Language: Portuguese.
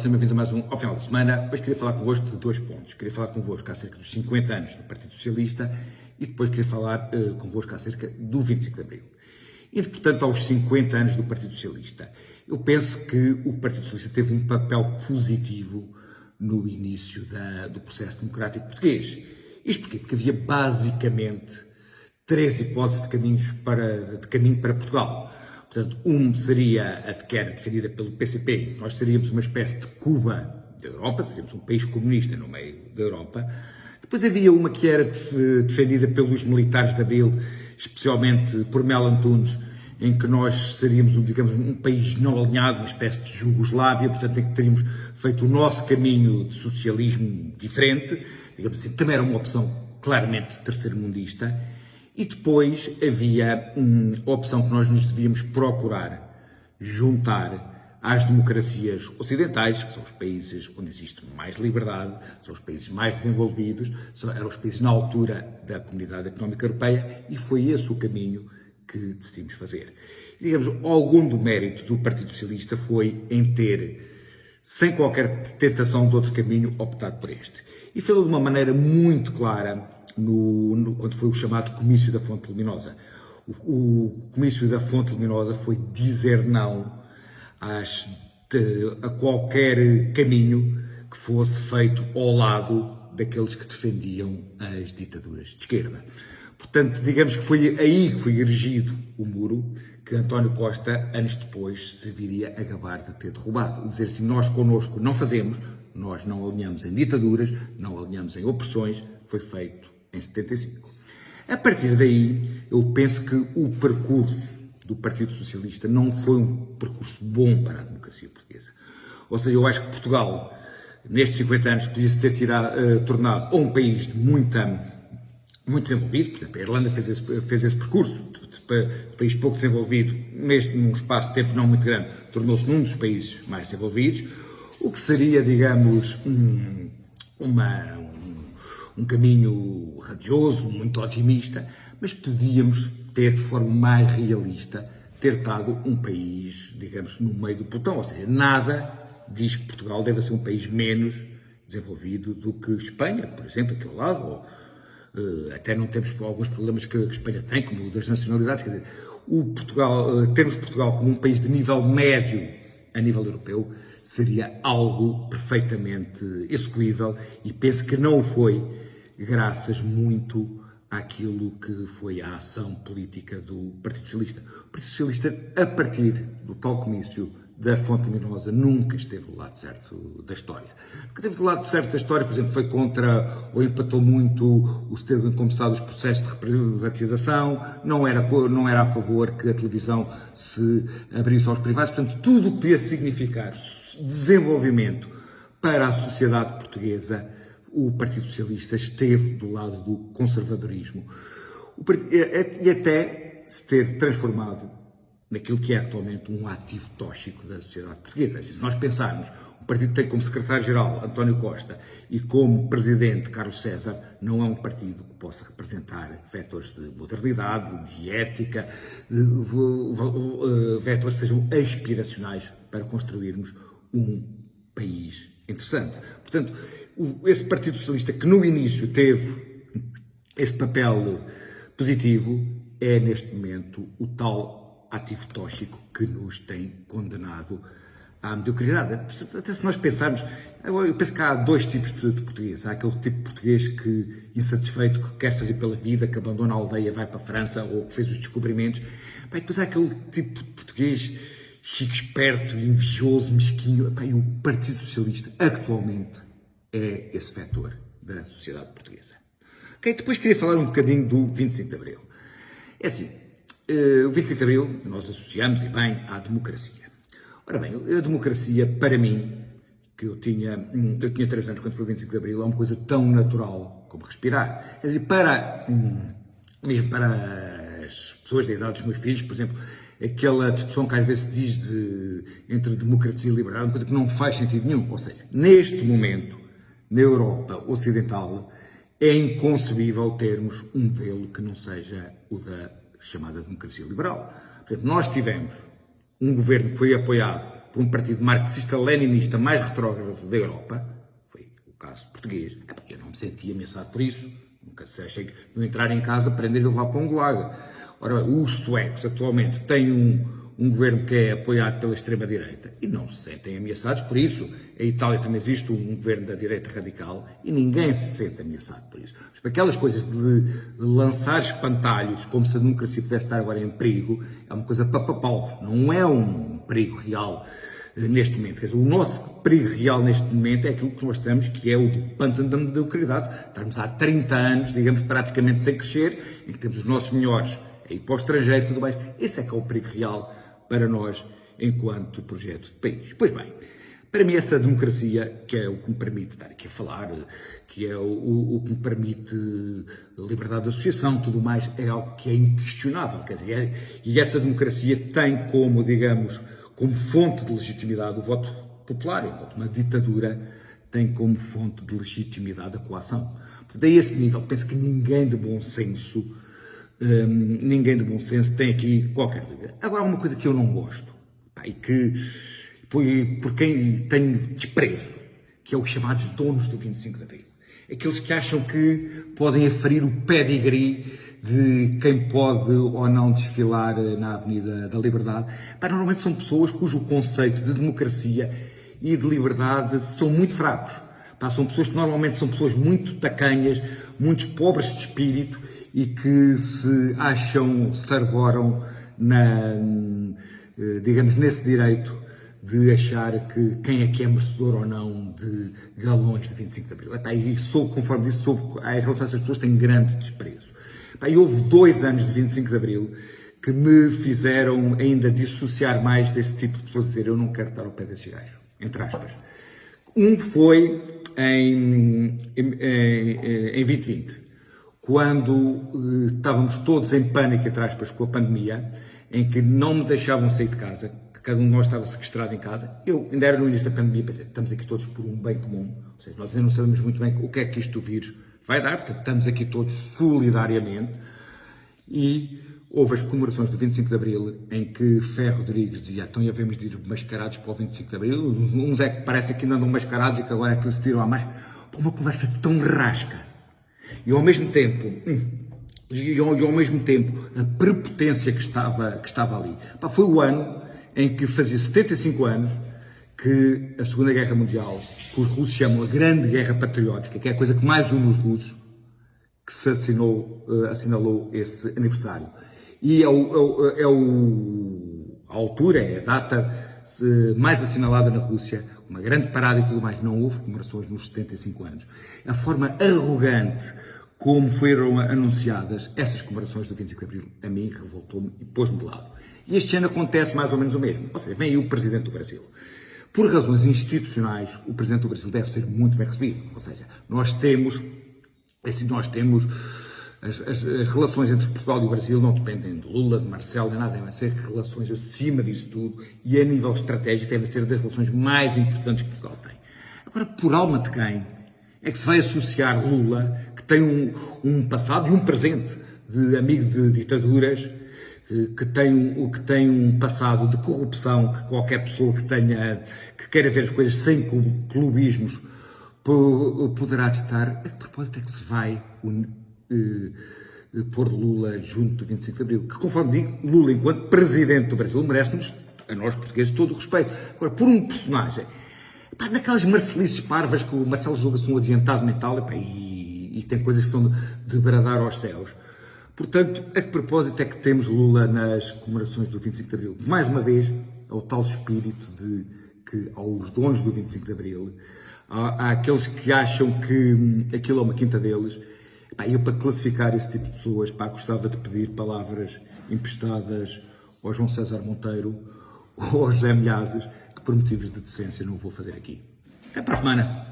Sejam bem-vindos a mais um ao final da semana. Hoje queria falar convosco de dois pontos. Queria falar convosco acerca dos 50 anos do Partido Socialista e depois queria falar convosco acerca do 25 de Abril. Indo, portanto, aos 50 anos do Partido Socialista, eu penso que o Partido Socialista teve um papel positivo no início do processo democrático português. Isto porquê? Porque havia basicamente três hipóteses de caminho para Portugal. Portanto, seria a que era defendida pelo PCP. Nós seríamos uma espécie de Cuba da Europa, seríamos um país comunista no meio da Europa. Depois havia uma que era defendida pelos militares de Abril, especialmente por Melo Antunes, em que nós seríamos, digamos, um país não alinhado, uma espécie de Jugoslávia, portanto, em que teríamos feito o nosso caminho de socialismo diferente, digamos assim, também era uma opção claramente terceiro-mundista. E depois havia a opção que nós nos devíamos procurar juntar às democracias ocidentais, que são os países onde existe mais liberdade, são os países mais desenvolvidos, eram os países na altura da Comunidade Económica Europeia, e foi esse o caminho que decidimos fazer. E, digamos, algum do mérito do Partido Socialista foi em ter, sem qualquer tentação de outro caminho, optado por este. E fez-o de uma maneira muito clara quando foi o chamado Comício da Fonte Luminosa. O Comício da Fonte Luminosa foi dizer não a qualquer caminho que fosse feito ao lado daqueles que defendiam as ditaduras de esquerda. Portanto, digamos que foi aí que foi erigido o muro que António Costa, anos depois, se viria a gabar de ter derrubado. Dizer assim, nós connosco não fazemos, nós não alinhamos em ditaduras, não alinhamos em opressões, foi feito em 75. A partir daí, eu penso que o percurso do Partido Socialista não foi um percurso bom para a democracia portuguesa. Ou seja, eu acho que Portugal, nestes 50 anos, podia-se ter tornado um país muito desenvolvido. Por exemplo, a Irlanda fez esse percurso, de país pouco desenvolvido, num espaço de tempo não muito grande, tornou-se num dos países mais desenvolvidos, o que seria, digamos, um caminho radioso, muito otimista, mas podíamos ter, de forma mais realista, ter estado um país, digamos, no meio do pelotão. Ou seja, nada diz que Portugal deve ser um país menos desenvolvido do que Espanha, por exemplo, aqui ao lado, ou até não temos alguns problemas que a Espanha tem, como o das nacionalidades. Quer dizer, termos Portugal como um país de nível médio a nível europeu seria algo perfeitamente execuível, e penso que não o foi, graças muito àquilo que foi a ação política do Partido Socialista. O Partido Socialista, a partir do tal comício da Fonte Luminosa, nunca esteve do lado certo da história. Nunca esteve do lado certo da história, por exemplo, foi contra ou empatou muito o se ter começado os processos de privatização, não era a favor que a televisão se abrisse aos privados. Portanto, tudo o que podia significar desenvolvimento para a sociedade portuguesa, o Partido Socialista esteve do lado do conservadorismo e até se ter transformado naquilo que é atualmente um ativo tóxico da sociedade portuguesa. Se nós pensarmos, o partido tem como secretário-geral António Costa e como presidente Carlos César, não é um partido que possa representar vetores de modernidade, de ética, vetores que sejam aspiracionais para construirmos um país interessante. Portanto, esse Partido Socialista que no início teve esse papel positivo é neste momento o tal ativo tóxico que nos tem condenado à mediocridade. Até se nós pensarmos, eu penso que há dois tipos de português. Há aquele tipo de português que, insatisfeito, que quer fazer pela vida, que abandona a aldeia, vai para a França, ou que fez os descobrimentos. E depois há aquele tipo de português chique, esperto, invejoso, mesquinho. E o Partido Socialista, atualmente, é esse vetor da sociedade portuguesa. Okay? Depois queria falar um bocadinho do 25 de Abril. É assim, o 25 de Abril nós associamos, e bem, à democracia. Ora bem, a democracia, para mim, que eu tinha 3 anos quando foi o 25 de Abril, é uma coisa tão natural como respirar. Quer dizer, mesmo para as pessoas da idade dos meus filhos, por exemplo, aquela discussão que às vezes se diz entre democracia e liberdade, é uma coisa que não faz sentido nenhum. Ou seja, neste momento, na Europa Ocidental, é inconcebível termos um modelo que não seja o da chamada democracia liberal. Portanto, nós tivemos um governo que foi apoiado por um partido marxista-leninista mais retrógrado da Europa, foi o caso português, eu não me senti ameaçado por isso. Nunca se achei que não entrar em casa, prender e levar para um gulag. Ora, os suecos atualmente têm um governo que é apoiado pela extrema-direita e não se sentem ameaçados por isso. Em Itália também existe um governo da direita radical e ninguém se sente ameaçado por isso. Mas aquelas coisas de lançar espantalhos como se a democracia pudesse estar agora em perigo é uma coisa papapau, não é um perigo real neste momento. Quer dizer, o nosso perigo real neste momento é aquilo que nós estamos, que é o do pântano da mediocridade. Estamos há 30 anos, digamos, praticamente sem crescer, em que temos os nossos melhores a ir para o estrangeiro e tudo mais. Esse é que é o perigo real para nós, enquanto projeto de país. Pois bem, para mim essa democracia, que é o que me permite estar aqui a falar, que é o que me permite a liberdade de associação, tudo mais, é algo que é inquestionável. Quer dizer, e essa democracia tem como, digamos, como fonte de legitimidade o voto popular, enquanto uma ditadura tem como fonte de legitimidade a coação. Portanto, a esse nível, penso que ninguém de bom senso tem aqui qualquer dúvida. Agora, uma coisa que eu não gosto, e que por quem tenho desprezo, que é os chamados donos do 25 de Abril. Aqueles que acham que podem aferir o pedigree de quem pode ou não desfilar na Avenida da Liberdade. Normalmente são pessoas cujo conceito de democracia e de liberdade são muito fracos. São pessoas que normalmente são pessoas muito tacanhas, muito pobres de espírito e que se acham, se arvoram digamos, nesse direito de achar que quem é que é merecedor ou não de galões de 25 de Abril. E conforme disse, em relação a essas pessoas tenho grande desprezo. E houve 2 anos de 25 de Abril que me fizeram ainda dissociar mais desse tipo de pessoas, dizer eu não quero estar ao pé desses gajos, entre aspas. Um foi em 2020, quando estávamos todos em pânico, entre aspas, com a pandemia, em que não me deixavam sair de casa, que cada um de nós estava sequestrado em casa. Eu ainda era no início da pandemia, pensei, estamos aqui todos por um bem comum, ou seja, nós ainda não sabemos muito bem o que é que isto do vírus vai dar, portanto estamos aqui todos solidariamente, e houve as comemorações do 25 de Abril, em que Ferro Rodrigues dizia, então havemos de ir mascarados para o 25 de Abril, uns é que parece que ainda andam mascarados e que agora é que se tiram à máscara, uma conversa tão rasca, e ao mesmo tempo a prepotência que estava ali. Foi o ano em que fazia 75 anos que a Segunda Guerra Mundial, que os russos chamam a Grande Guerra Patriótica, que é a coisa que mais une os russos, que se assinalou esse aniversário. E a altura, é a data mais assinalada na Rússia, uma grande parada e tudo mais. Não houve comemorações nos 75 anos. A forma arrogante como foram anunciadas essas comemorações do 25 de Abril, a mim revoltou-me e pôs-me de lado. E este ano acontece mais ou menos o mesmo. Ou seja, vem aí o Presidente do Brasil. Por razões institucionais, o Presidente do Brasil deve ser muito bem recebido. Ou seja, nós temos as relações entre Portugal e o Brasil não dependem de Lula, de Marcelo, nem nada, devem ser relações acima disso tudo e a nível estratégico devem ser das relações mais importantes que Portugal tem. Agora, por alma de quem é que se vai associar Lula, que tem um passado e um presente de amigo de ditaduras, que tem um passado de corrupção, que qualquer pessoa que queira ver as coisas sem clubismos poderá estar. A que propósito é que se vai pôr Lula junto do 25 de Abril? Que, conforme digo, Lula, enquanto Presidente do Brasil, merece-nos, a nós portugueses, todo o respeito. Agora, por um personagem, daquelas marcelices parvas que o Marcelo julga-se um adiantado mental, e tem coisas que são de bradar aos céus. Portanto, a que propósito é que temos Lula nas comemorações do 25 de Abril? Mais uma vez, é o tal espírito de que aos donos do 25 de Abril, há aqueles que acham que aquilo é uma quinta deles. Eu, para classificar esse tipo de pessoas, gostava de pedir palavras emprestadas ao João César Monteiro ou ao José Milhazes, que por motivos de decência não o vou fazer aqui. Até para a semana.